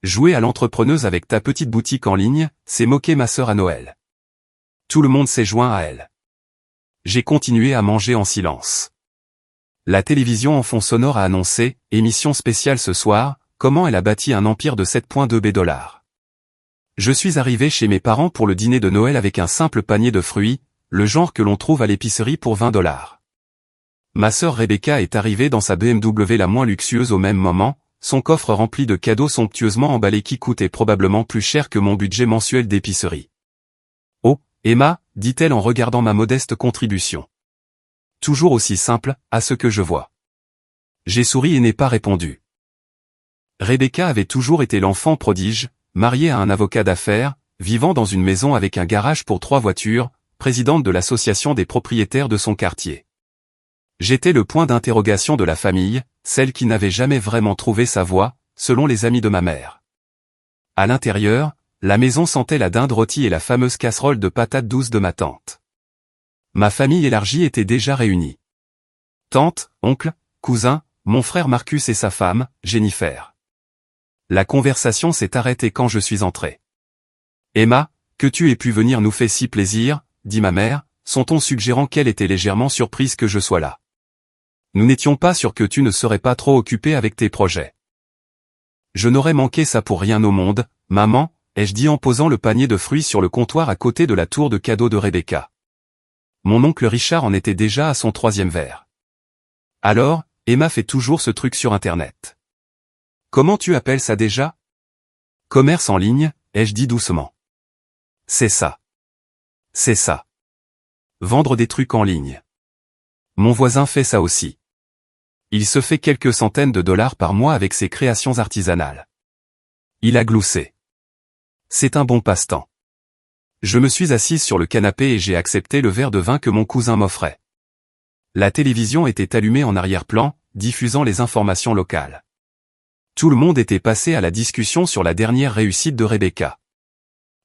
Jouer à l'entrepreneuse avec ta petite boutique en ligne, c'est moquer ma sœur à Noël. Tout le monde s'est joint à elle. J'ai continué à manger en silence. La télévision en fond sonore a annoncé, émission spéciale ce soir, comment elle a bâti un empire de 7,2 $. Je suis arrivé chez mes parents pour le dîner de Noël avec un simple panier de fruits, le genre que l'on trouve à l'épicerie pour 20 $. Ma sœur Rebecca est arrivée dans sa BMW la moins luxueuse au même moment, son coffre rempli de cadeaux somptueusement emballés qui coûtaient probablement plus cher que mon budget mensuel d'épicerie. « Oh, Emma » dit-elle en regardant ma modeste contribution. Toujours aussi simple, à ce que je vois. J'ai souri et n'ai pas répondu. Rebecca avait toujours été l'enfant prodige, mariée à un avocat d'affaires, vivant dans une maison avec un garage pour 3 voitures, présidente de l'association des propriétaires de son quartier. J'étais le point d'interrogation de la famille, celle qui n'avait jamais vraiment trouvé sa voie, selon les amis de ma mère. À l'intérieur, la maison sentait la dinde rôtie et la fameuse casserole de patates douces de ma tante. Ma famille élargie était déjà réunie. Tante, oncle, cousin, mon frère Marcus et sa femme, Jennifer. La conversation s'est arrêtée quand je suis entré. « Emma, que tu aies pu venir nous fait si plaisir, » dit ma mère, son ton suggérant qu'elle était légèrement surprise que je sois là. Nous n'étions pas sûrs que tu ne serais pas trop occupée avec tes projets. Je n'aurais manqué ça pour rien au monde, maman, ai-je dit en posant le panier de fruits sur le comptoir à côté de la tour de cadeaux de Rebecca. Mon oncle Richard en était déjà à son 3e verre. Alors, Emma fait toujours ce truc sur Internet. Comment tu appelles ça déjà? Commerce en ligne, ai-je dit doucement. C'est ça. C'est ça. Vendre des trucs en ligne. Mon voisin fait ça aussi. Il se fait quelques centaines de dollars par mois avec ses créations artisanales. Il a gloussé. C'est un bon passe-temps. Je me suis assise sur le canapé et j'ai accepté le verre de vin que mon cousin m'offrait. La télévision était allumée en arrière-plan, diffusant les informations locales. Tout le monde était passé à la discussion sur la dernière réussite de Rebecca.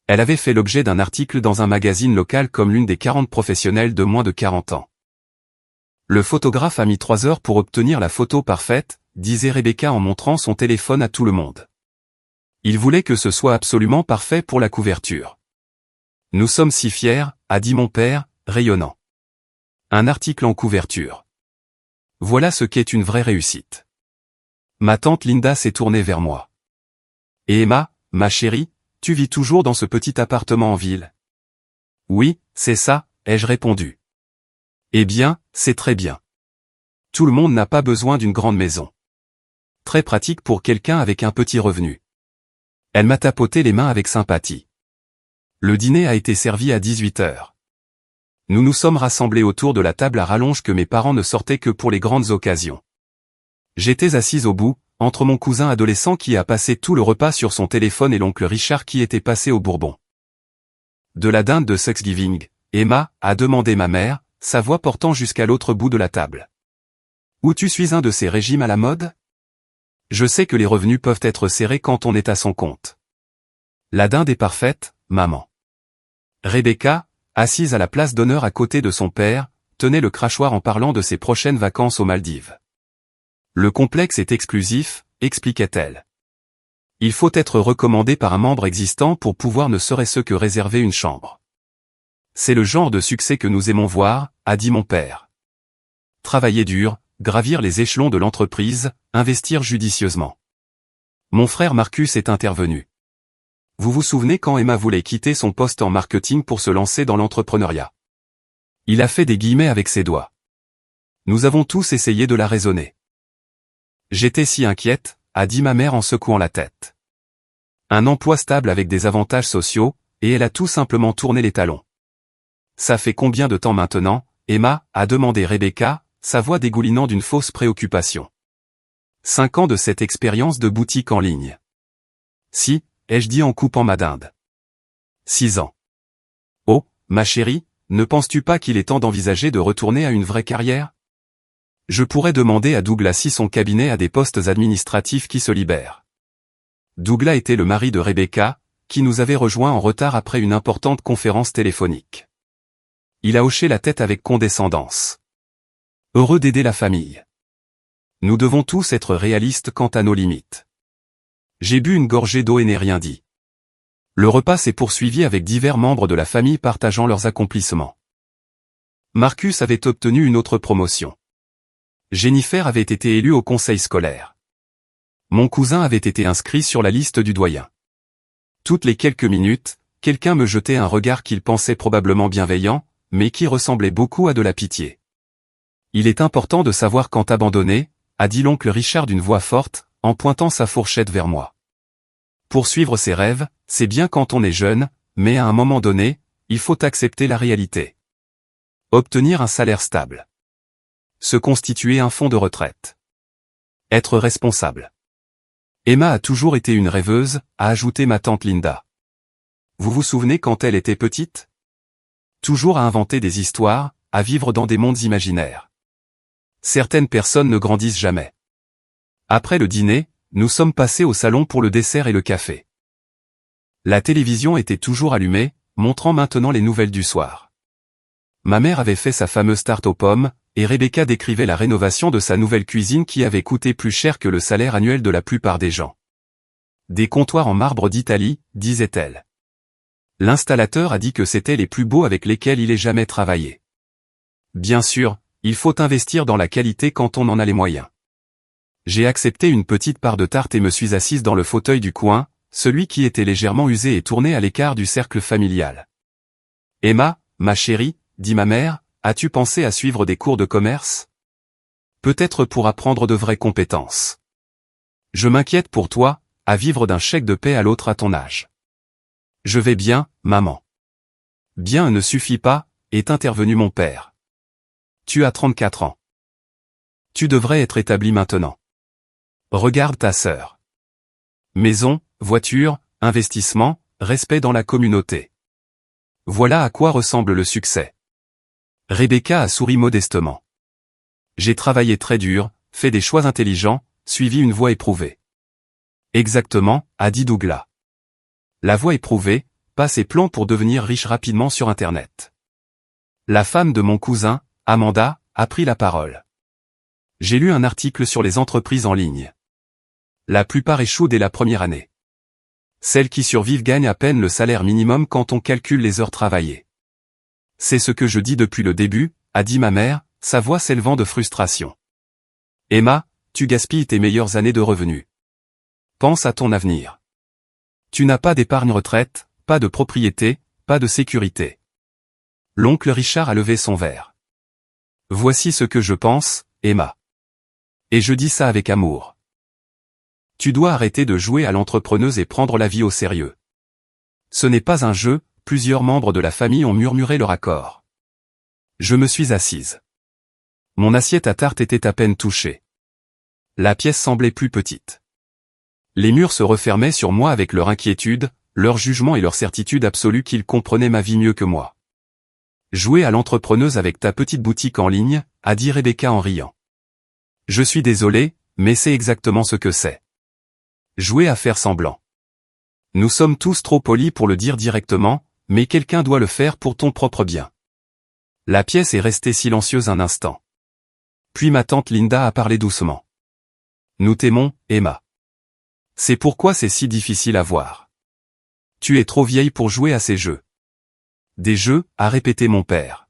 Elle avait fait l'objet d'un article dans un magazine local comme l'une des 40 professionnelles de moins de 40 ans. Le photographe a mis 3 heures pour obtenir la photo parfaite, disait Rebecca en montrant son téléphone à tout le monde. Il voulait que ce soit absolument parfait pour la couverture. Nous sommes si fiers, a dit mon père, rayonnant. Un article en couverture. Voilà ce qu'est une vraie réussite. Ma tante Linda s'est tournée vers moi. Et Emma, ma chérie, tu vis toujours dans ce petit appartement en ville? Oui, c'est ça, ai-je répondu. Eh bien, c'est très bien. Tout le monde n'a pas besoin d'une grande maison. Très pratique pour quelqu'un avec un petit revenu. Elle m'a tapoté les mains avec sympathie. Le dîner a été servi à 18 h. Nous nous sommes rassemblés autour de la table à rallonge que mes parents ne sortaient que pour les grandes occasions. J'étais assise au bout, entre mon cousin adolescent qui a passé tout le repas sur son téléphone et l'oncle Richard qui était passé au Bourbon. De la dinde de Thanksgiving, Emma, a demandé ma mère, sa voix portant jusqu'à l'autre bout de la table. Ou tu suis un de ces régimes à la mode? Je sais que les revenus peuvent être serrés quand on est à son compte. La dinde est parfaite, maman. Rebecca, assise à la place d'honneur à côté de son père, tenait le crachoir en parlant de ses prochaines vacances aux Maldives. Le complexe est exclusif, expliquait-elle. Il faut être recommandé par un membre existant pour pouvoir ne serait-ce que réserver une chambre. C'est le genre de succès que nous aimons voir, a dit mon père. Travailler dur, gravir les échelons de l'entreprise, investir judicieusement. Mon frère Marcus est intervenu. Vous vous souvenez quand Emma voulait quitter son poste en marketing pour se lancer dans l'entrepreneuriat? Il a fait des guillemets avec ses doigts. Nous avons tous essayé de la raisonner. J'étais si inquiète, a dit ma mère en secouant la tête. Un emploi stable avec des avantages sociaux, et elle a tout simplement tourné les talons. Ça fait combien de temps maintenant, Emma, a demandé Rebecca, sa voix dégoulinant d'une fausse préoccupation. 5 ans de cette expérience de boutique en ligne. Si, ai-je dit en coupant ma dinde. 6 ans. Oh, ma chérie, ne penses-tu pas qu'il est temps d'envisager de retourner à une vraie carrière? Je pourrais demander à Douglas si son cabinet a des postes administratifs qui se libèrent. Douglas était le mari de Rebecca, qui nous avait rejoints en retard après une importante conférence téléphonique. Il a hoché la tête avec condescendance. Heureux d'aider la famille. Nous devons tous être réalistes quant à nos limites. J'ai bu une gorgée d'eau et n'ai rien dit. Le repas s'est poursuivi avec divers membres de la famille partageant leurs accomplissements. Marcus avait obtenu une autre promotion. Jennifer avait été élue au conseil scolaire. Mon cousin avait été inscrit sur la liste du doyen. Toutes les quelques minutes, quelqu'un me jetait un regard qu'il pensait probablement bienveillant, mais qui ressemblait beaucoup à de la pitié. Il est important de savoir quand abandonner, a dit l'oncle Richard d'une voix forte, en pointant sa fourchette vers moi. Poursuivre ses rêves, c'est bien quand on est jeune, mais à un moment donné, il faut accepter la réalité. Obtenir un salaire stable. Se constituer un fonds de retraite. Être responsable. Emma a toujours été une rêveuse, a ajouté ma tante Linda. Vous vous souvenez quand elle était petite? Toujours à inventer des histoires, à vivre dans des mondes imaginaires. Certaines personnes ne grandissent jamais. Après le dîner, nous sommes passés au salon pour le dessert et le café. La télévision était toujours allumée, montrant maintenant les nouvelles du soir. Ma mère avait fait sa fameuse tarte aux pommes, et Rebecca décrivait la rénovation de sa nouvelle cuisine qui avait coûté plus cher que le salaire annuel de la plupart des gens. Des comptoirs en marbre d'Italie, disait-elle. L'installateur a dit que c'étaient les plus beaux avec lesquels il ait jamais travaillé. Bien sûr, il faut investir dans la qualité quand on en a les moyens. J'ai accepté une petite part de tarte et me suis assise dans le fauteuil du coin, celui qui était légèrement usé et tourné à l'écart du cercle familial. Emma, ma chérie, dit ma mère, as-tu pensé à suivre des cours de commerce? Peut-être pour apprendre de vraies compétences. Je m'inquiète pour toi, à vivre d'un chèque de paie à l'autre à ton âge. Je vais bien, maman. Bien ne suffit pas, est intervenu mon père. Tu as 34 ans. Tu devrais être établi maintenant. Regarde ta sœur. Maison, voiture, investissement, respect dans la communauté. Voilà à quoi ressemble le succès. Rebecca a souri modestement. J'ai travaillé très dur, fait des choix intelligents, suivi une voie éprouvée. Exactement, a dit Douglas. La voie éprouvée, pas ses plans pour devenir riche rapidement sur Internet. La femme de mon cousin, Amanda, a pris la parole. J'ai lu un article sur les entreprises en ligne. La plupart échouent dès la première année. Celles qui survivent gagnent à peine le salaire minimum quand on calcule les heures travaillées. C'est ce que je dis depuis le début, a dit ma mère, sa voix s'élevant de frustration. Emma, tu gaspilles tes meilleures années de revenus. Pense à ton avenir. Tu n'as pas d'épargne retraite, pas de propriété, pas de sécurité. L'oncle Richard a levé son verre. Voici ce que je pense, Emma. Et je dis ça avec amour. Tu dois arrêter de jouer à l'entrepreneuse et prendre la vie au sérieux. Ce n'est pas un jeu, plusieurs membres de la famille ont murmuré leur accord. Je me suis assise. Mon assiette à tarte était à peine touchée. La pièce semblait plus petite. Les murs se refermaient sur moi avec leur inquiétude, leur jugement et leur certitude absolue qu'ils comprenaient ma vie mieux que moi. Jouer à l'entrepreneuse avec ta petite boutique en ligne, a dit Rebecca en riant. Je suis désolé, mais c'est exactement ce que c'est. Jouer à faire semblant. Nous sommes tous trop polis pour le dire directement, mais quelqu'un doit le faire pour ton propre bien. La pièce est restée silencieuse un instant. Puis ma tante Linda a parlé doucement. Nous t'aimons, Emma. C'est pourquoi c'est si difficile à voir. Tu es trop vieille pour jouer à ces jeux. Des jeux, a répété mon père.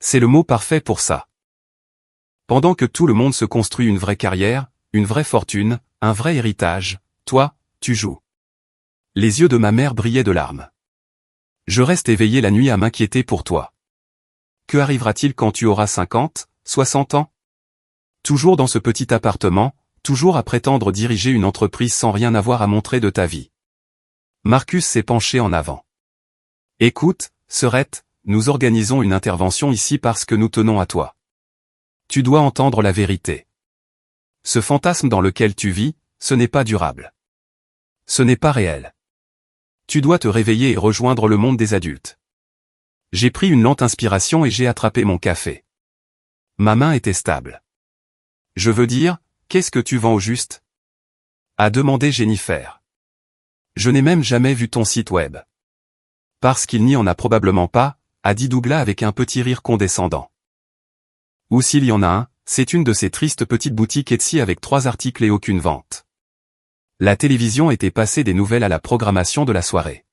C'est le mot parfait pour ça. Pendant que tout le monde se construit une vraie carrière, une vraie fortune, un vrai héritage, toi, tu joues. Les yeux de ma mère brillaient de larmes. Je reste éveillé la nuit à m'inquiéter pour toi. Que arrivera-t-il quand tu auras 50, 60 ans? Toujours dans ce petit appartement, toujours à prétendre diriger une entreprise sans rien avoir à montrer de ta vie. Marcus s'est penché en avant. Écoute, sœurette, nous organisons une intervention ici parce que nous tenons à toi. Tu dois entendre la vérité. Ce fantasme dans lequel tu vis, ce n'est pas durable. Ce n'est pas réel. Tu dois te réveiller et rejoindre le monde des adultes. J'ai pris une lente inspiration et j'ai attrapé mon café. Ma main était stable. Je veux dire, qu'est-ce que tu vends au juste? A demandé Jennifer. Je n'ai même jamais vu ton site web. Parce qu'il n'y en a probablement pas, a dit Douglas avec un petit rire condescendant. Ou s'il y en a un, c'est une de ces tristes petites boutiques Etsy avec 3 articles et aucune vente. La télévision était passée des nouvelles à la programmation de la soirée.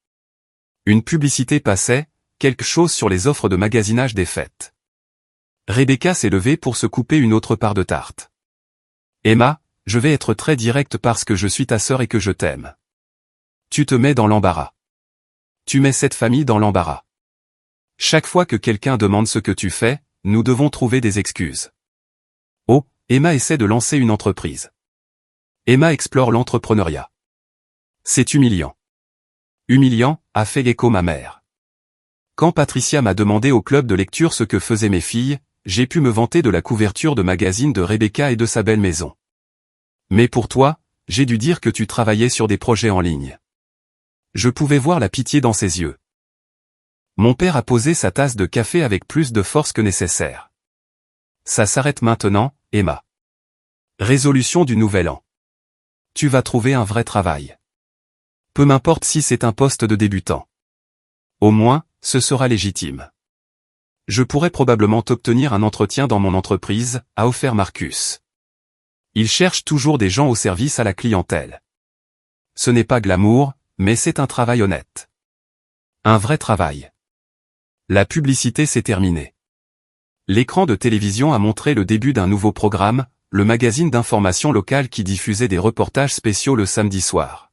Une publicité passait, quelque chose sur les offres de magasinage des fêtes. Rebecca s'est levée pour se couper une autre part de tarte. Emma, je vais être très directe parce que je suis ta sœur et que je t'aime. Tu te mets dans l'embarras. Tu mets cette famille dans l'embarras. Chaque fois que quelqu'un demande ce que tu fais, nous devons trouver des excuses. Oh, Emma essaie de lancer une entreprise. Emma explore l'entrepreneuriat. C'est humiliant. Humiliant, a fait écho ma mère. Quand Patricia m'a demandé au club de lecture ce que faisaient mes filles, j'ai pu me vanter de la couverture de magazine de Rebecca et de sa belle maison. Mais pour toi, j'ai dû dire que tu travaillais sur des projets en ligne. Je pouvais voir la pitié dans ses yeux. Mon père a posé sa tasse de café avec plus de force que nécessaire. Ça s'arrête maintenant, Emma. Résolution du nouvel an. Tu vas trouver un vrai travail. Peu m'importe si c'est un poste de débutant. Au moins, ce sera légitime. Je pourrais probablement obtenir un entretien dans mon entreprise, a offert Marcus. Il cherche toujours des gens au service à la clientèle. Ce n'est pas glamour, mais c'est un travail honnête. Un vrai travail. La publicité s'est terminée. L'écran de télévision a montré le début d'un nouveau programme, le magazine d'information locale qui diffusait des reportages spéciaux le samedi soir.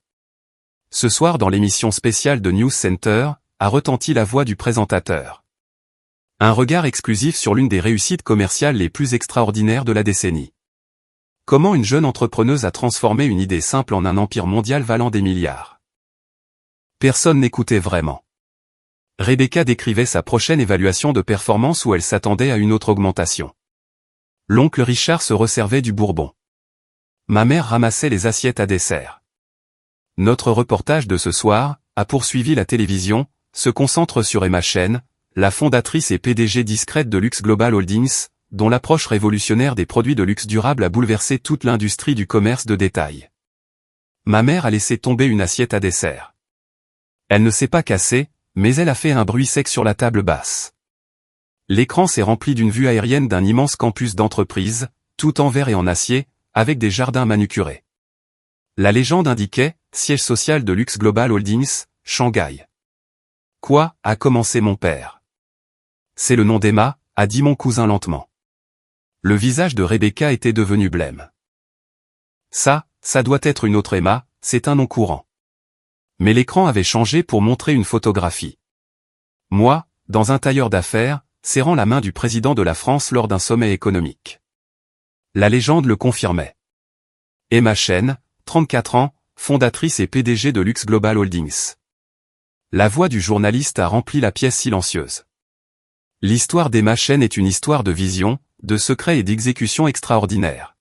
Ce soir dans l'émission spéciale de News Center, a retenti la voix du présentateur. Un regard exclusif sur l'une des réussites commerciales les plus extraordinaires de la décennie. Comment une jeune entrepreneuse a transformé une idée simple en un empire mondial valant des milliards. Personne n'écoutait vraiment. Rebecca décrivait sa prochaine évaluation de performance où elle s'attendait à une autre augmentation. L'oncle Richard se resservait du bourbon. Ma mère ramassait les assiettes à dessert. Notre reportage de ce soir, a poursuivi la télévision, se concentre sur Emma Chen, la fondatrice et PDG discrète de Lux Global Holdings, dont l'approche révolutionnaire des produits de luxe durable a bouleversé toute l'industrie du commerce de détail. Ma mère a laissé tomber une assiette à dessert. Elle ne s'est pas cassée, mais elle a fait un bruit sec sur la table basse. L'écran s'est rempli d'une vue aérienne d'un immense campus d'entreprise, tout en verre et en acier, avec des jardins manucurés. La légende indiquait, siège social de Lux Global Holdings, Shanghai. Quoi, a commencé mon père. C'est le nom d'Emma, a dit mon cousin lentement. Le visage de Rebecca était devenu blême. Ça doit être une autre Emma, c'est un nom courant. Mais l'écran avait changé pour montrer une photographie. Moi, dans un tailleur d'affaires, serrant la main du président de la France lors d'un sommet économique. La légende le confirmait. Emma Chen, 34 ans, fondatrice et PDG de Lux Global Holdings. La voix du journaliste a rempli la pièce silencieuse. L'histoire d'Emma Chen est une histoire de vision, de secret et d'exécution extraordinaire.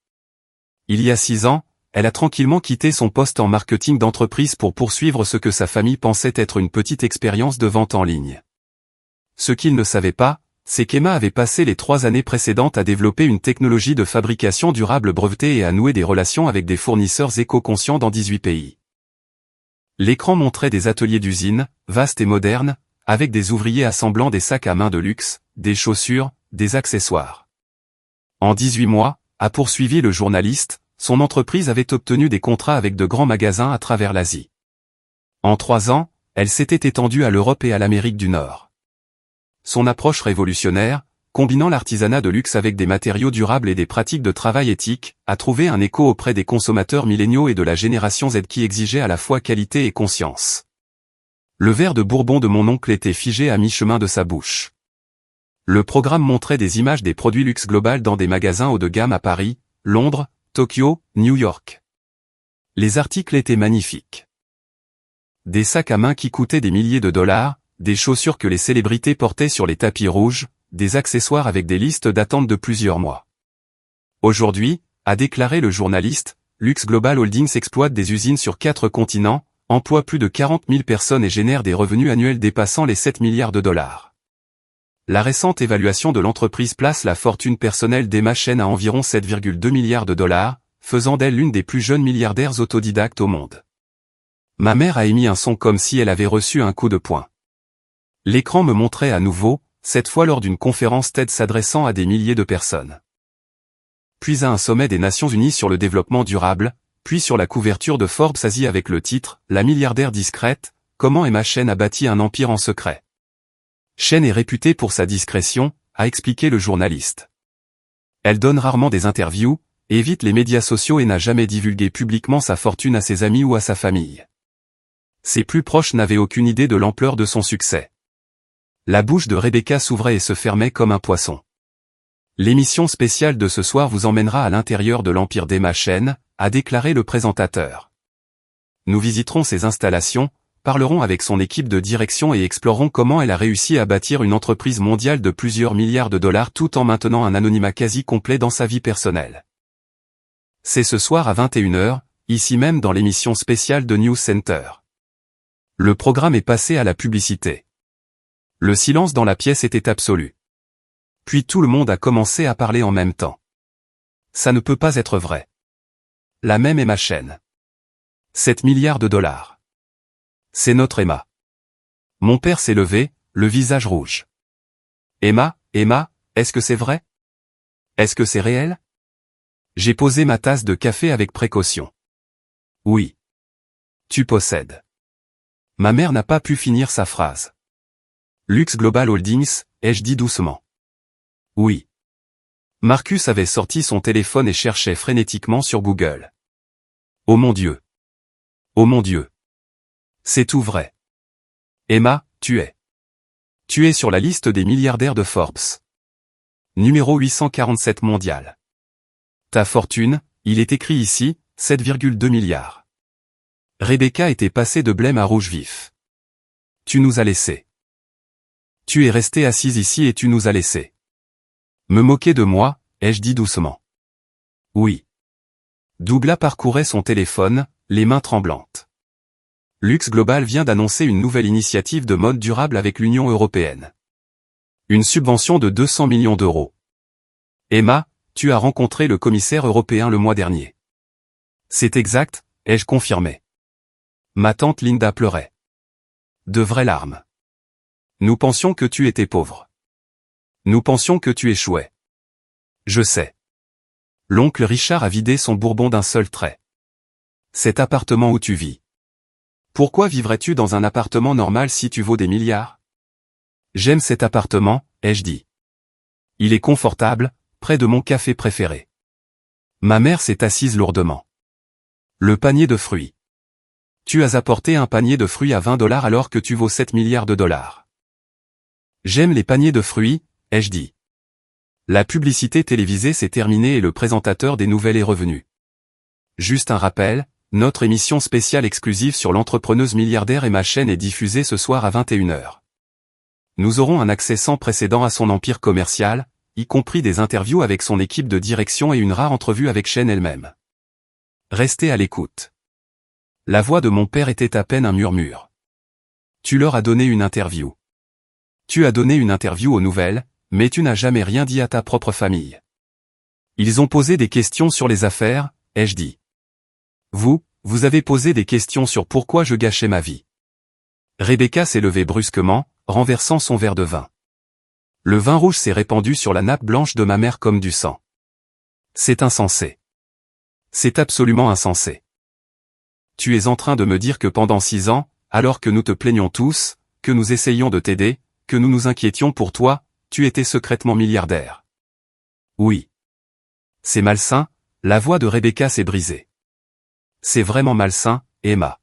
Il y a 6 ans, elle a tranquillement quitté son poste en marketing d'entreprise pour poursuivre ce que sa famille pensait être une petite expérience de vente en ligne. Ce qu'il ne savait pas, c'est qu'Emma avait passé les 3 années précédentes à développer une technologie de fabrication durable brevetée et à nouer des relations avec des fournisseurs éco-conscients dans 18 pays. L'écran montrait des ateliers d'usine, vastes et modernes, avec des ouvriers assemblant des sacs à main de luxe, des chaussures, des accessoires. En 18 mois, a poursuivi le journaliste, son entreprise avait obtenu des contrats avec de grands magasins à travers l'Asie. En 3 ans, elle s'était étendue à l'Europe et à l'Amérique du Nord. Son approche révolutionnaire, combinant l'artisanat de luxe avec des matériaux durables et des pratiques de travail éthiques, a trouvé un écho auprès des consommateurs milléniaux et de la génération Z qui exigeait à la fois qualité et conscience. Le verre de bourbon de mon oncle était figé à mi-chemin de sa bouche. Le programme montrait des images des produits luxe global dans des magasins haut de gamme à Paris, Londres, Tokyo, New York. Les articles étaient magnifiques. Des sacs à main qui coûtaient des milliers de dollars, des chaussures que les célébrités portaient sur les tapis rouges, des accessoires avec des listes d'attente de plusieurs mois. Aujourd'hui, a déclaré le journaliste, Lux Global Holdings exploite des usines sur 4 continents, emploie plus de 40 000 personnes et génère des revenus annuels dépassant les 7 milliards de dollars. La récente évaluation de l'entreprise place la fortune personnelle d'Emma Chen à environ 7,2 milliards de dollars, faisant d'elle l'une des plus jeunes milliardaires autodidactes au monde. Ma mère a émis un son comme si elle avait reçu un coup de poing. L'écran me montrait à nouveau, cette fois lors d'une conférence TED s'adressant à des milliers de personnes. Puis à un sommet des Nations Unies sur le développement durable, puis sur la couverture de Forbes Asie avec le titre « La milliardaire discrète, comment Emma Chen a bâti un empire en secret ». Chen est réputée pour sa discrétion, a expliqué le journaliste. Elle donne rarement des interviews, évite les médias sociaux et n'a jamais divulgué publiquement sa fortune à ses amis ou à sa famille. Ses plus proches n'avaient aucune idée de l'ampleur de son succès. La bouche de Rebecca s'ouvrait et se fermait comme un poisson. L'émission spéciale de ce soir vous emmènera à l'intérieur de l'empire d'Emma Chen, a déclaré le présentateur. Nous visiterons ses installations, parlerons avec son équipe de direction et explorerons comment elle a réussi à bâtir une entreprise mondiale de plusieurs milliards de dollars tout en maintenant un anonymat quasi complet dans sa vie personnelle. C'est ce soir à 21h, ici même dans l'émission spéciale de News Center. Le programme est passé à la publicité. Le silence dans la pièce était absolu. Puis tout le monde a commencé à parler en même temps. Ça ne peut pas être vrai. La même Emma Chen. 7 milliards de dollars. C'est notre Emma. Mon père s'est levé, le visage rouge. Emma, est-ce que c'est vrai? Est-ce que c'est réel? J'ai posé ma tasse de café avec précaution. Oui. Tu possèdes. Ma mère n'a pas pu finir sa phrase. Lux Global Holdings, ai-je dit doucement. Oui. Marcus avait sorti son téléphone et cherchait frénétiquement sur Google. Oh mon Dieu. Oh mon Dieu. C'est tout vrai. Emma, tu es sur la liste des milliardaires de Forbes. Numéro 847 mondial. Ta fortune, il est écrit ici, 7,2 milliards. Rebecca était passée de blême à rouge vif. Tu nous as laissés. Tu es restée assise ici et tu nous as laissés. Me moquer de moi, ai-je dit doucement. Oui. Douglas parcourait son téléphone, les mains tremblantes. Lux Global vient d'annoncer une nouvelle initiative de mode durable avec l'Union européenne. Une subvention de 200 millions d'euros. Emma, tu as rencontré le commissaire européen le mois dernier. C'est exact, ai-je confirmé. Ma tante Linda pleurait. De vraies larmes. Nous pensions que tu étais pauvre. Nous pensions que tu échouais. Je sais. L'oncle Richard a vidé son bourbon d'un seul trait. Cet appartement où tu vis. Pourquoi vivrais-tu dans un appartement normal si tu vaux des milliards? J'aime cet appartement, ai-je dit. Il est confortable, près de mon café préféré. Ma mère s'est assise lourdement. Le panier de fruits. Tu as apporté un panier de fruits à 20 $ alors que tu vaux 7 milliards de dollars. J'aime les paniers de fruits, ai-je dit. La publicité télévisée s'est terminée et le présentateur des nouvelles est revenu. Juste un rappel, notre émission spéciale exclusive sur l'entrepreneuse milliardaire Emma Chen est diffusée ce soir à 21h. Nous aurons un accès sans précédent à son empire commercial, y compris des interviews avec son équipe de direction et une rare entrevue avec Chen elle-même. Restez à l'écoute. La voix de mon père était à peine un murmure. Tu leur as donné une interview. Tu as donné une interview aux nouvelles, mais tu n'as jamais rien dit à ta propre famille. Ils ont posé des questions sur les affaires, ai-je dit. Vous avez posé des questions sur pourquoi je gâchais ma vie. Rebecca s'est levée brusquement, renversant son verre de vin. Le vin rouge s'est répandu sur la nappe blanche de ma mère comme du sang. C'est insensé. C'est absolument insensé. Tu es en train de me dire que pendant 6 ans, alors que nous te plaignons tous, que nous essayions de t'aider, que nous nous inquiétions pour toi, tu étais secrètement milliardaire. Oui. C'est malsain, la voix de Rebecca s'est brisée. C'est vraiment malsain, Emma.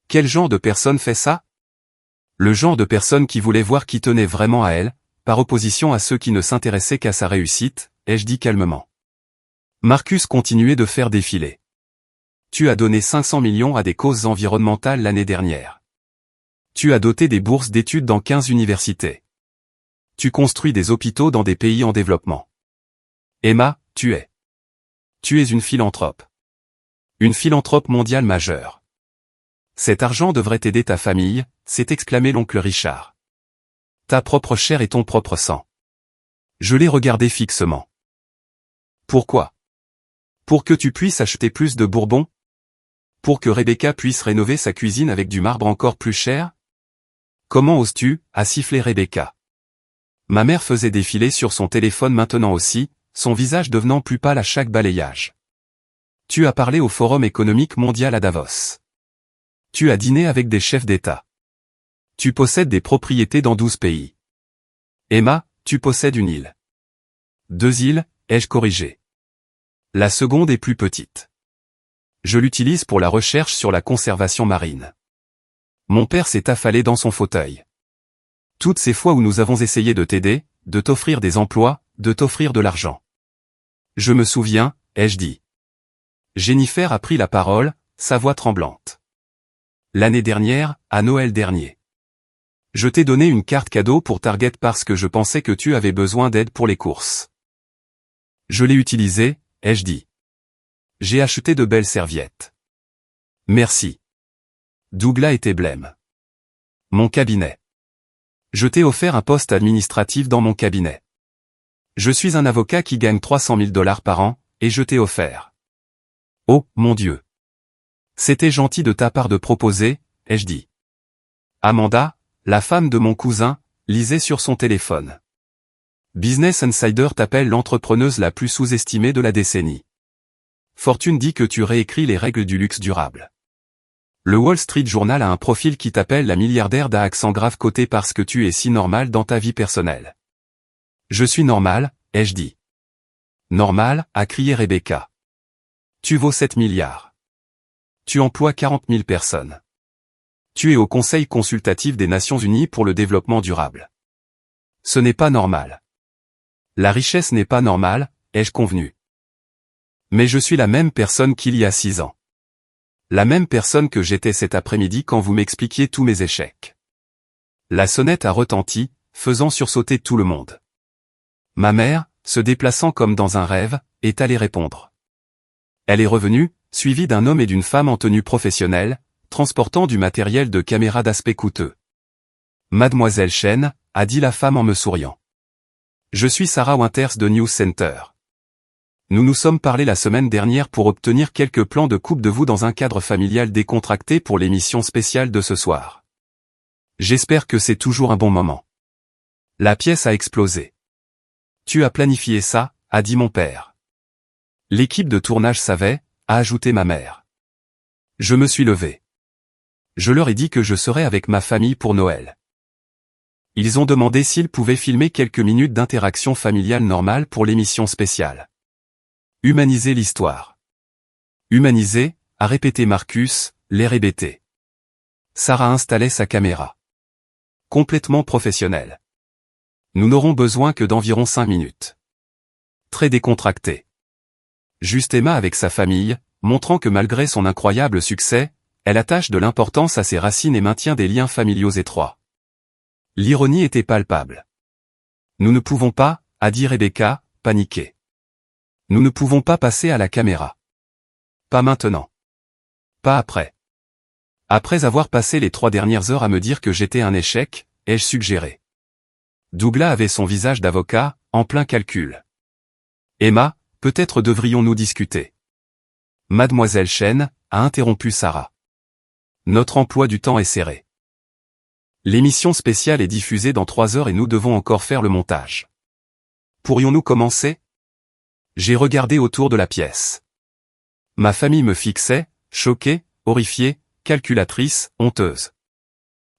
Quel genre de personne fait ça? Le genre de personne qui voulait voir qui tenait vraiment à elle, par opposition à ceux qui ne s'intéressaient qu'à sa réussite, ai-je dit calmement. Marcus continuait de faire défiler. Tu as donné 500 millions à des causes environnementales l'année dernière. Tu as doté des bourses d'études dans 15 universités. Tu construis des hôpitaux dans des pays en développement. Emma, tu es une philanthrope. Une philanthrope mondiale majeure. Cet argent devrait aider ta famille, s'est exclamé l'oncle Richard. Ta propre chair et ton propre sang. Je l'ai regardé fixement. Pourquoi? Pour que tu puisses acheter plus de bourbon? Pour que Rebecca puisse rénover sa cuisine avec du marbre encore plus cher? Comment oses-tu, a sifflé Rebecca. Ma mère faisait défiler sur son téléphone maintenant aussi, son visage devenant plus pâle à chaque balayage. Tu as parlé au Forum économique mondial à Davos. Tu as dîné avec des chefs d'État. Tu possèdes des propriétés dans 12 pays. Emma, tu possèdes une île. 2 îles, ai-je corrigé. La seconde est plus petite. Je l'utilise pour la recherche sur la conservation marine. Mon père s'est affalé dans son fauteuil. Toutes ces fois où nous avons essayé de t'aider, de t'offrir des emplois, de t'offrir de l'argent. Je me souviens, ai-je dit. Jennifer a pris la parole, sa voix tremblante. L'année dernière, à Noël dernier. Je t'ai donné une carte cadeau pour Target parce que je pensais que tu avais besoin d'aide pour les courses. Je l'ai utilisée, ai-je dit. J'ai acheté de belles serviettes. Merci. Douglas était blême. Mon cabinet. Je t'ai offert un poste administratif dans mon cabinet. Je suis un avocat qui gagne 300 000 $ par an, et je t'ai offert. Oh, mon Dieu. C'était gentil de ta part de proposer, ai-je dit. Amanda, la femme de mon cousin, lisait sur son téléphone. Business Insider t'appelle l'entrepreneuse la plus sous-estimée de la décennie. Fortune dit que tu réécris les règles du luxe durable. Le Wall Street Journal a un profil qui t'appelle la milliardaire d'à accent grave coté parce que tu es si normal dans ta vie personnelle. Je suis normal, ai-je dit. Normal, a crié Rebecca. Tu vaux 7 milliards. Tu emploies 40 000 personnes. Tu es au Conseil consultatif des Nations Unies pour le développement durable. Ce n'est pas normal. La richesse n'est pas normale, ai-je convenu. Mais je suis la même personne qu'il y a 6 ans. La même personne que j'étais cet après-midi quand vous m'expliquiez tous mes échecs. La sonnette a retenti, faisant sursauter tout le monde. Ma mère, se déplaçant comme dans un rêve, est allée répondre. Elle est revenue, suivie d'un homme et d'une femme en tenue professionnelle, transportant du matériel de caméra d'aspect coûteux. Mademoiselle Chen, a dit la femme en me souriant. Je suis Sarah Winters de News Center. Nous nous sommes parlé la semaine dernière pour obtenir quelques plans de coupe de vous dans un cadre familial décontracté pour l'émission spéciale de ce soir. J'espère que c'est toujours un bon moment. La pièce a explosé. Tu as planifié ça, a dit mon père. L'équipe de tournage savait, a ajouté ma mère. Je me suis levé. Je leur ai dit que je serais avec ma famille pour Noël. Ils ont demandé s'ils pouvaient filmer quelques minutes d'interaction familiale normale pour l'émission spéciale. Humaniser l'histoire. Humaniser, a répété Marcus, l'air hébété. Sarah installait sa caméra. Complètement professionnelle. Nous n'aurons besoin que d'environ 5 minutes. Très décontracté. Juste Emma avec sa famille, montrant que malgré son incroyable succès, elle attache de l'importance à ses racines et maintient des liens familiaux étroits. L'ironie était palpable. Nous ne pouvons pas, a dit Rebecca, paniquée. Nous ne pouvons pas passer à la caméra. Pas maintenant. Pas après. Après avoir passé les 3 dernières heures à me dire que j'étais un échec, ai-je suggéré. Douglas avait son visage d'avocat, en plein calcul. Emma, peut-être devrions-nous discuter. Mademoiselle Chen, a interrompu Sarah. Notre emploi du temps est serré. L'émission spéciale est diffusée dans 3 heures et nous devons encore faire le montage. Pourrions-nous commencer ? J'ai regardé autour de la pièce. Ma famille me fixait, choquée, horrifiée, calculatrice, honteuse.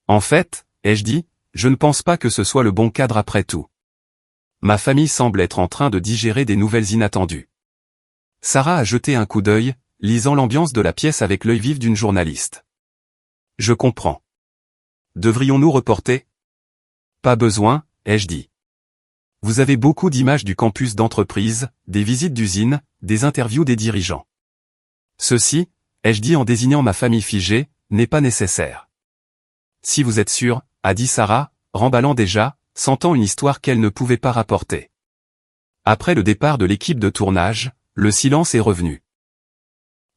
En fait, ai-je dit, je ne pense pas que ce soit le bon cadre après tout. Ma famille semble être en train de digérer des nouvelles inattendues. Sarah a jeté un coup d'œil, lisant l'ambiance de la pièce avec l'œil vif d'une journaliste. Je comprends. Devrions-nous reporter ? Pas besoin, ai-je dit. Vous avez beaucoup d'images du campus d'entreprise, des visites d'usines, des interviews des dirigeants. Ceci, ai-je dit en désignant ma famille figée, n'est pas nécessaire. Si vous êtes sûr, a dit Sarah, remballant déjà, sentant une histoire qu'elle ne pouvait pas rapporter. Après le départ de l'équipe de tournage, le silence est revenu.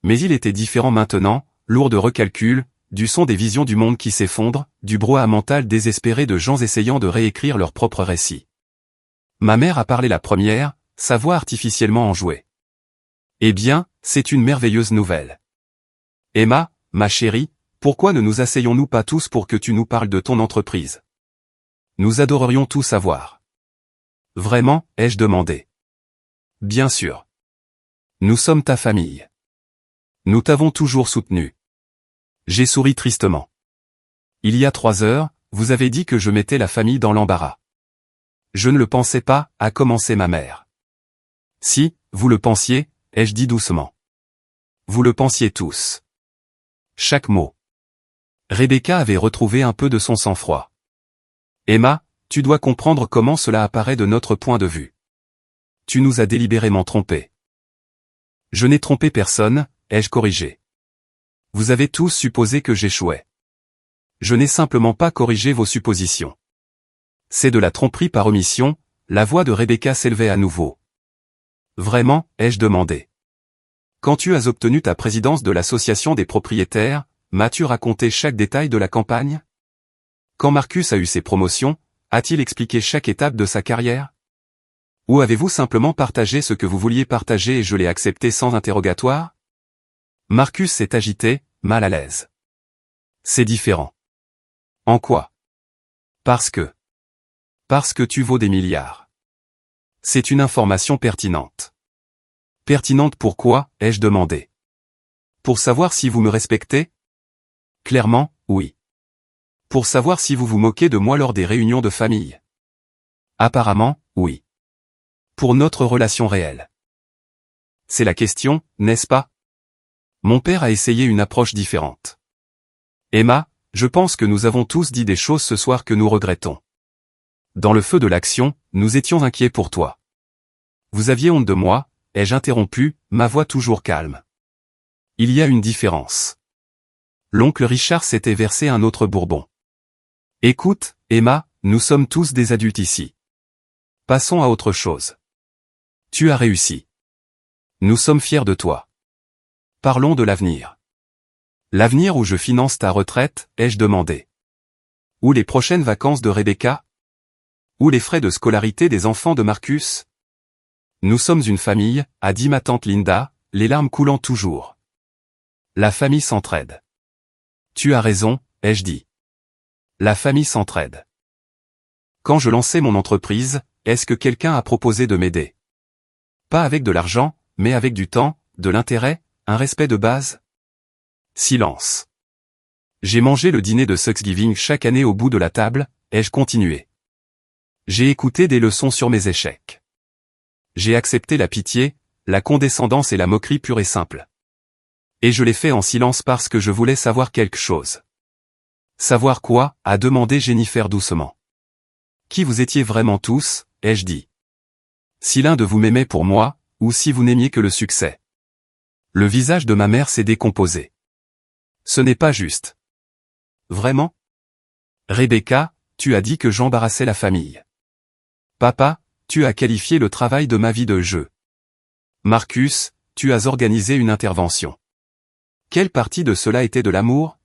Mais il était différent maintenant, lourd de recalculs, du son des visions du monde qui s'effondrent, du brouhaha mental désespéré de gens essayant de réécrire leur propre récit. Ma mère a parlé la première, sa voix artificiellement enjouée. Eh bien, c'est une merveilleuse nouvelle. Emma, ma chérie, pourquoi ne nous asseyons-nous pas tous pour que tu nous parles de ton entreprise ? Nous adorerions tout savoir. Vraiment, ai-je demandé. Bien sûr. Nous sommes ta famille. Nous t'avons toujours soutenu. J'ai souri tristement. Il y a 3 heures, vous avez dit que je mettais la famille dans l'embarras. Je ne le pensais pas, a commencé ma mère. Si, vous le pensiez, ai-je dit doucement. Vous le pensiez tous. Chaque mot. Rebecca avait retrouvé un peu de son sang-froid. Emma, tu dois comprendre comment cela apparaît de notre point de vue. Tu nous as délibérément trompés. Je n'ai trompé personne, ai-je corrigé. Vous avez tous supposé que j'échouais. Je n'ai simplement pas corrigé vos suppositions. C'est de la tromperie par omission, la voix de Rebecca s'élevait à nouveau. Vraiment, ai-je demandé. Quand tu as obtenu ta présidence de l'association des propriétaires, m'as-tu raconté chaque détail de la campagne? Quand Marcus a eu ses promotions, a-t-il expliqué chaque étape de sa carrière? Ou avez-vous simplement partagé ce que vous vouliez partager et je l'ai accepté sans interrogatoire? Marcus s'est agité, mal à l'aise. C'est différent. En quoi? Parce que tu vaux des milliards. C'est une information pertinente. Pertinente pourquoi, ai-je demandé. Pour savoir si vous me respectez? Clairement, oui. Pour savoir si vous vous moquez de moi lors des réunions de famille? Apparemment, oui. Pour notre relation réelle. C'est la question, n'est-ce pas? Mon père a essayé une approche différente. Emma, je pense que nous avons tous dit des choses ce soir que nous regrettons. Dans le feu de l'action, nous étions inquiets pour toi. Vous aviez honte de moi, ai-je interrompu, ma voix toujours calme. Il y a une différence. L'oncle Richard s'était versé un autre bourbon. Écoute, Emma, nous sommes tous des adultes ici. Passons à autre chose. Tu as réussi. Nous sommes fiers de toi. Parlons de l'avenir. L'avenir où je finance ta retraite, ai-je demandé. Ou les prochaines vacances de Rebecca? Ou les frais de scolarité des enfants de Marcus? Nous sommes une famille, a dit ma tante Linda, les larmes coulant toujours. La famille s'entraide. Tu as raison, ai-je dit. La famille s'entraide. Quand je lançais mon entreprise, est-ce que quelqu'un a proposé de m'aider? Pas avec de l'argent, mais avec du temps, de l'intérêt, un respect de base? Silence. J'ai mangé le dîner de Thanksgiving chaque année au bout de la table, ai-je continué. J'ai écouté des leçons sur mes échecs. J'ai accepté la pitié, la condescendance et la moquerie pure et simple. Et je l'ai fait en silence parce que je voulais savoir quelque chose. Savoir quoi, a demandé Jennifer doucement. Qui vous étiez vraiment tous, ai-je dit. Si l'un de vous m'aimait pour moi, ou si vous n'aimiez que le succès. Le visage de ma mère s'est décomposé. Ce n'est pas juste. Vraiment? Rebecca, tu as dit que j'embarrassais la famille. Papa, tu as qualifié le travail de ma vie de jeu. Marcus, tu as organisé une intervention. Quelle partie de cela était de l'amour?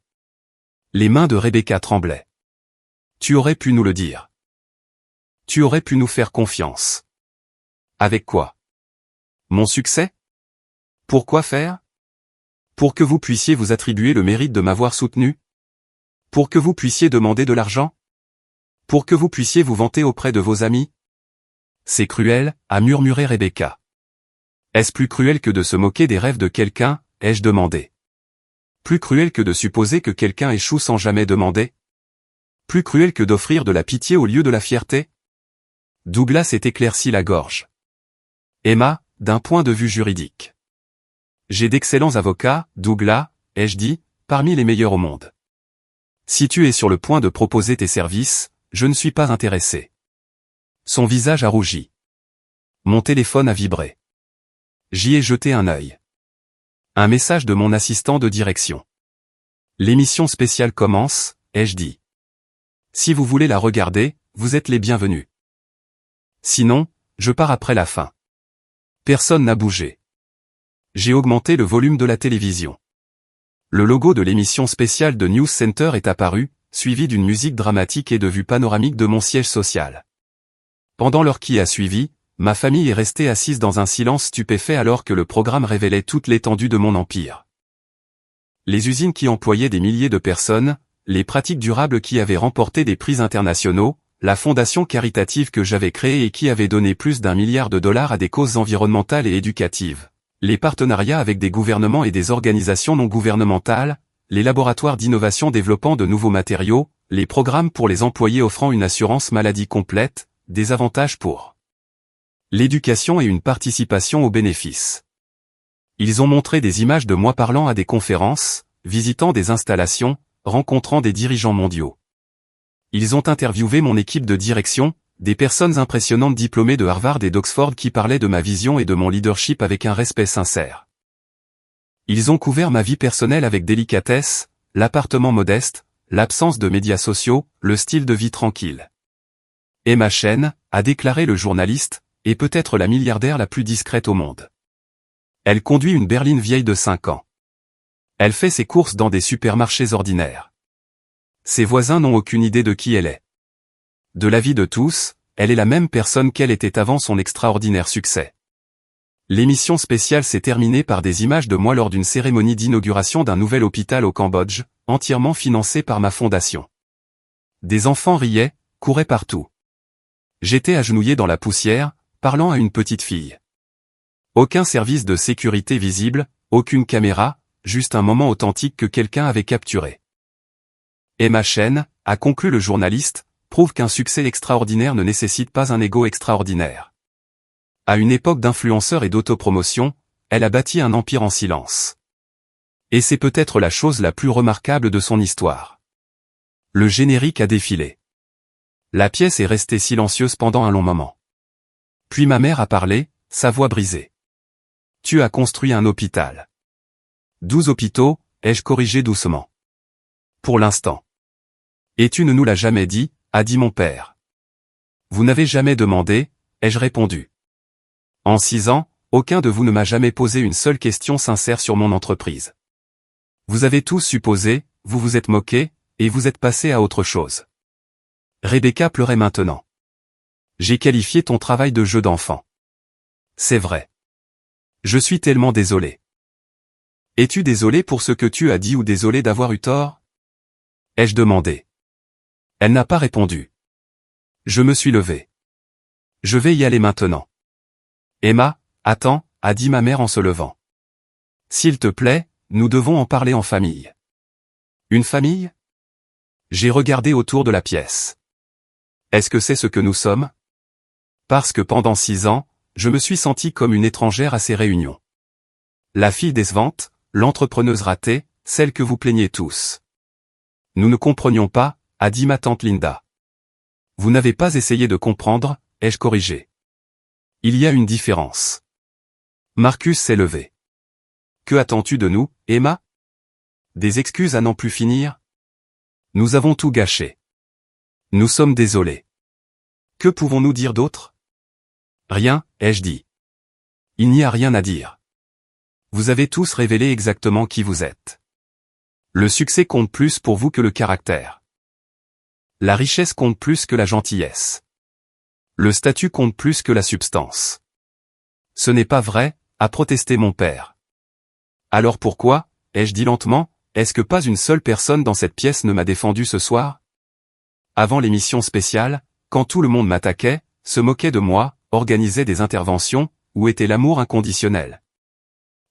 Les mains de Rebecca tremblaient. Tu aurais pu nous le dire. Tu aurais pu nous faire confiance. Avec quoi? Mon succès? Pourquoi faire? Pour que vous puissiez vous attribuer le mérite de m'avoir soutenu? Pour que vous puissiez demander de l'argent? Pour que vous puissiez vous vanter auprès de vos amis? C'est cruel, a murmuré Rebecca. Est-ce plus cruel que de se moquer des rêves de quelqu'un, ai-je demandé. Plus cruel que de supposer que quelqu'un échoue sans jamais demander? Plus cruel que d'offrir de la pitié au lieu de la fierté? Douglas s'est éclairci la gorge. Emma, d'un point de vue juridique. J'ai d'excellents avocats, Douglas, ai-je dit, parmi les meilleurs au monde. Si tu es sur le point de proposer tes services, je ne suis pas intéressé. Son visage a rougi. Mon téléphone a vibré. J'y ai jeté un œil. Un message de mon assistant de direction. L'émission spéciale commence, ai-je dit. Si vous voulez la regarder, vous êtes les bienvenus. Sinon, je pars après la fin. Personne n'a bougé. J'ai augmenté le volume de la télévision. Le logo de l'émission spéciale de News Center est apparu, suivi d'une musique dramatique et de vue panoramique de mon siège social. Pendant l'heure qui a suivi, ma famille est restée assise dans un silence stupéfait alors que le programme révélait toute l'étendue de mon empire. Les usines qui employaient des milliers de personnes, les pratiques durables qui avaient remporté des prix internationaux, la fondation caritative que j'avais créée et qui avait donné plus d'1 milliard de dollars à des causes environnementales et éducatives. Les partenariats avec des gouvernements et des organisations non gouvernementales, les laboratoires d'innovation développant de nouveaux matériaux, les programmes pour les employés offrant une assurance maladie complète, des avantages pour l'éducation et une participation aux bénéfices. Ils ont montré des images de moi parlant à des conférences, visitant des installations, rencontrant des dirigeants mondiaux. Ils ont interviewé mon équipe de direction, des personnes impressionnantes diplômées de Harvard et d'Oxford qui parlaient de ma vision et de mon leadership avec un respect sincère. Ils ont couvert ma vie personnelle avec délicatesse, l'appartement modeste, l'absence de médias sociaux, le style de vie tranquille. Emma Chen, a déclaré le journaliste, est peut-être la milliardaire la plus discrète au monde. Elle conduit une berline vieille de 5 ans. Elle fait ses courses dans des supermarchés ordinaires. Ses voisins n'ont aucune idée de qui elle est. De l'avis de tous, elle est la même personne qu'elle était avant son extraordinaire succès. L'émission spéciale s'est terminée par des images de moi lors d'une cérémonie d'inauguration d'un nouvel hôpital au Cambodge, entièrement financé par ma fondation. Des enfants riaient, couraient partout. J'étais agenouillé dans la poussière, parlant à une petite fille. Aucun service de sécurité visible, aucune caméra, juste un moment authentique que quelqu'un avait capturé. Emma Chen, a conclu le journaliste, prouve qu'un succès extraordinaire ne nécessite pas un ego extraordinaire. À une époque d'influenceurs et d'autopromotion, elle a bâti un empire en silence. Et c'est peut-être la chose la plus remarquable de son histoire. Le générique a défilé. La pièce est restée silencieuse pendant un long moment. Puis ma mère a parlé, sa voix brisée. Tu as construit un hôpital. 12 hôpitaux, ai-je corrigé doucement. Pour l'instant. Et tu ne nous l'as jamais dit, a dit mon père. Vous n'avez jamais demandé, ai-je répondu. En 6 ans, aucun de vous ne m'a jamais posé une seule question sincère sur mon entreprise. Vous avez tous supposé, vous vous êtes moqué, et vous êtes passé à autre chose. Rebecca pleurait maintenant. J'ai qualifié ton travail de jeu d'enfant. C'est vrai. Je suis tellement désolé. Es-tu désolé pour ce que tu as dit ou désolé d'avoir eu tort? Ai-je demandé. Elle n'a pas répondu. Je me suis levé. Je vais y aller maintenant. Emma, attends, a dit ma mère en se levant. S'il te plaît, nous devons en parler en famille. Une famille? J'ai regardé autour de la pièce. Est-ce que c'est ce que nous sommes? Parce que pendant 6 ans, je me suis senti comme une étrangère à ces réunions. La fille décevante, l'entrepreneuse ratée, celle que vous plaignez tous. Nous ne comprenions pas, a dit ma tante Linda. Vous n'avez pas essayé de comprendre, ai-je corrigé. Il y a une différence. Marcus s'est levé. Que attends-tu de nous, Emma? Des excuses à n'en plus finir? Nous avons tout gâché. Nous sommes désolés. Que pouvons-nous dire d'autre? Rien, ai-je dit. Il n'y a rien à dire. Vous avez tous révélé exactement qui vous êtes. Le succès compte plus pour vous que le caractère. La richesse compte plus que la gentillesse. Le statut compte plus que la substance. Ce n'est pas vrai, a protesté mon père. Alors pourquoi, ai-je dit lentement, est-ce que pas une seule personne dans cette pièce ne m'a défendu ce soir? Avant l'émission spéciale, quand tout le monde m'attaquait, se moquait de moi, organisait des interventions, où était l'amour inconditionnel?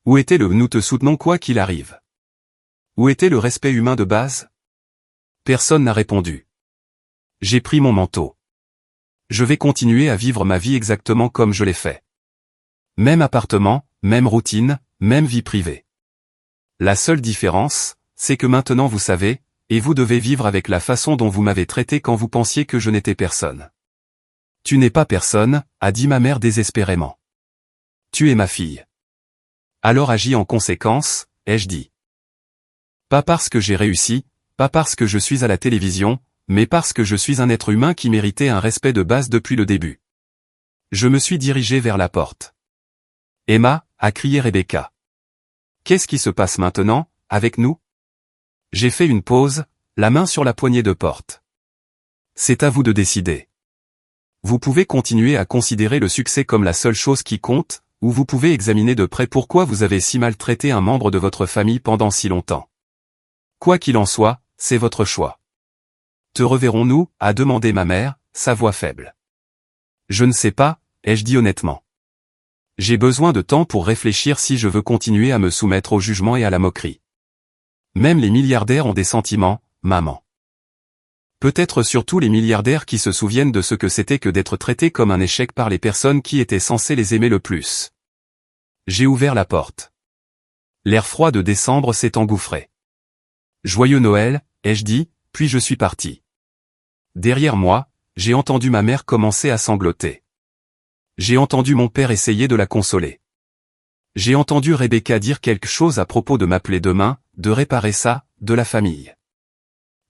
Où était le « nous te soutenons quoi qu'il arrive » Où était le respect humain de base? Personne n'a répondu. J'ai pris mon manteau. Je vais continuer à vivre ma vie exactement comme je l'ai fait. Même appartement, même routine, même vie privée. La seule différence, c'est que maintenant vous savez, et vous devez vivre avec la façon dont vous m'avez traité quand vous pensiez que je n'étais personne. Tu n'es pas personne, a dit ma mère désespérément. Tu es ma fille. Alors agis en conséquence, ai-je dit. Pas parce que j'ai réussi, pas parce que je suis à la télévision, mais parce que je suis un être humain qui méritait un respect de base depuis le début. Je me suis dirigé vers la porte. Emma, a crié Rebecca. Qu'est-ce qui se passe maintenant, avec nous? J'ai fait une pause, la main sur la poignée de porte. C'est à vous de décider. Vous pouvez continuer à considérer le succès comme la seule chose qui compte, ou vous pouvez examiner de près pourquoi vous avez si maltraité un membre de votre famille pendant si longtemps. Quoi qu'il en soit, c'est votre choix. Te reverrons-nous, a demandé ma mère, sa voix faible. Je ne sais pas, ai-je dit honnêtement. J'ai besoin de temps pour réfléchir si je veux continuer à me soumettre au jugement et à la moquerie. Même les milliardaires ont des sentiments, maman. Peut-être surtout les milliardaires qui se souviennent de ce que c'était que d'être traités comme un échec par les personnes qui étaient censées les aimer le plus. J'ai ouvert la porte. L'air froid de décembre s'est engouffré. Joyeux Noël, ai-je dit, puis je suis parti. Derrière moi, j'ai entendu ma mère commencer à sangloter. J'ai entendu mon père essayer de la consoler. J'ai entendu Rebecca dire quelque chose à propos de m'appeler demain, de réparer ça, de la famille.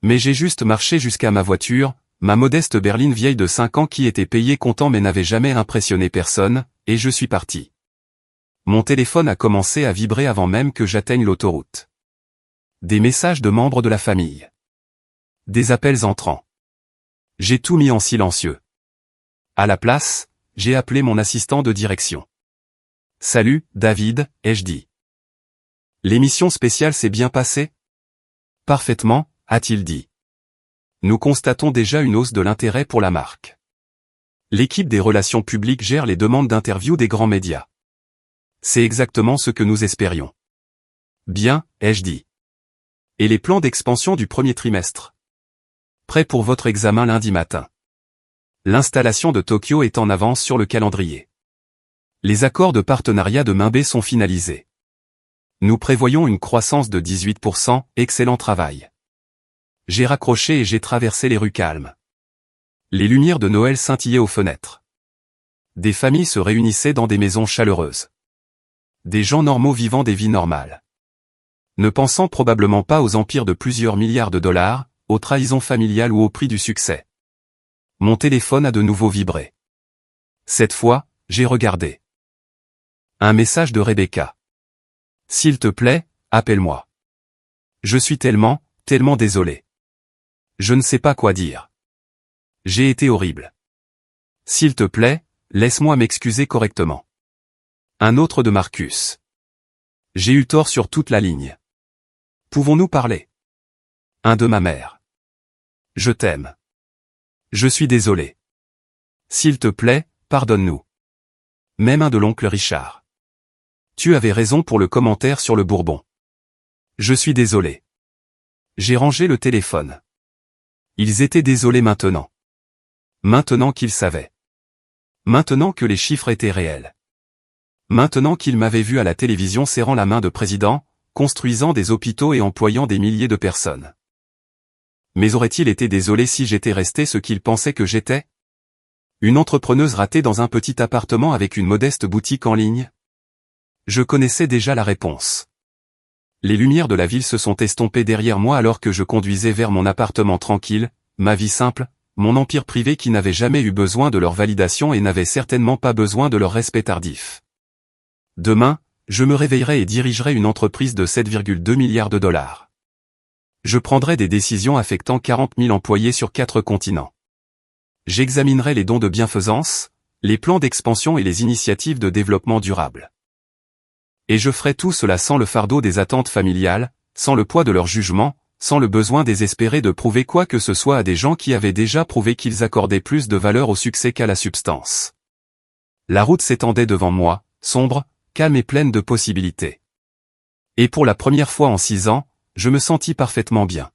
Mais j'ai juste marché jusqu'à ma voiture, ma modeste berline vieille de 5 ans qui était payée comptant mais n'avait jamais impressionné personne, et je suis parti. Mon téléphone a commencé à vibrer avant même que j'atteigne l'autoroute. Des messages de membres de la famille. Des appels entrants. J'ai tout mis en silencieux. À la place, j'ai appelé mon assistant de direction. Salut, David, ai-je dit. L'émission spéciale s'est bien passée? Parfaitement, a-t-il dit. Nous constatons déjà une hausse de l'intérêt pour la marque. L'équipe des relations publiques gère les demandes d'interview des grands médias. C'est exactement ce que nous espérions. Bien, ai-je dit. Et les plans d'expansion du premier trimestre? Prêt pour votre examen lundi matin. L'installation de Tokyo est en avance sur le calendrier. Les accords de partenariat de Minbei sont finalisés. Nous prévoyons une croissance de 18%, excellent travail. J'ai raccroché et j'ai traversé les rues calmes. Les lumières de Noël scintillaient aux fenêtres. Des familles se réunissaient dans des maisons chaleureuses. Des gens normaux vivant des vies normales. Ne pensant probablement pas aux empires de plusieurs milliards de dollars, aux trahisons familiales ou au prix du succès. Mon téléphone a de nouveau vibré. Cette fois, j'ai regardé. Un message de Rebecca. S'il te plaît, appelle-moi. Je suis tellement désolé. Je ne sais pas quoi dire. J'ai été horrible. S'il te plaît, laisse-moi m'excuser correctement. Un autre de Marcus. J'ai eu tort sur toute la ligne. Pouvons-nous parler? Un de ma mère. Je t'aime. Je suis désolé. S'il te plaît, pardonne-nous. Même un de l'oncle Richard. Tu avais raison pour le commentaire sur le Bourbon. Je suis désolé. J'ai rangé le téléphone. Ils étaient désolés maintenant. Maintenant qu'ils savaient. Maintenant que les chiffres étaient réels. Maintenant qu'ils m'avaient vu à la télévision serrant la main de président, construisant des hôpitaux et employant des milliers de personnes. Mais aurait-il été désolé si j'étais resté ce qu'il pensait que j'étais? Une entrepreneuse ratée dans un petit appartement avec une modeste boutique en ligne? Je connaissais déjà la réponse. Les lumières de la ville se sont estompées derrière moi alors que je conduisais vers mon appartement tranquille, ma vie simple, mon empire privé qui n'avait jamais eu besoin de leur validation et n'avait certainement pas besoin de leur respect tardif. Demain, je me réveillerai et dirigerai une entreprise de 7,2 milliards de dollars. Je prendrai des décisions affectant 40 000 employés sur 4 continents. J'examinerai les dons de bienfaisance, les plans d'expansion et les initiatives de développement durable. Et je ferai tout cela sans le fardeau des attentes familiales, sans le poids de leur jugement, sans le besoin désespéré de prouver quoi que ce soit à des gens qui avaient déjà prouvé qu'ils accordaient plus de valeur au succès qu'à la substance. La route s'étendait devant moi, sombre, calme et pleine de possibilités. Et pour la première fois en 6 ans, je me sentis parfaitement bien.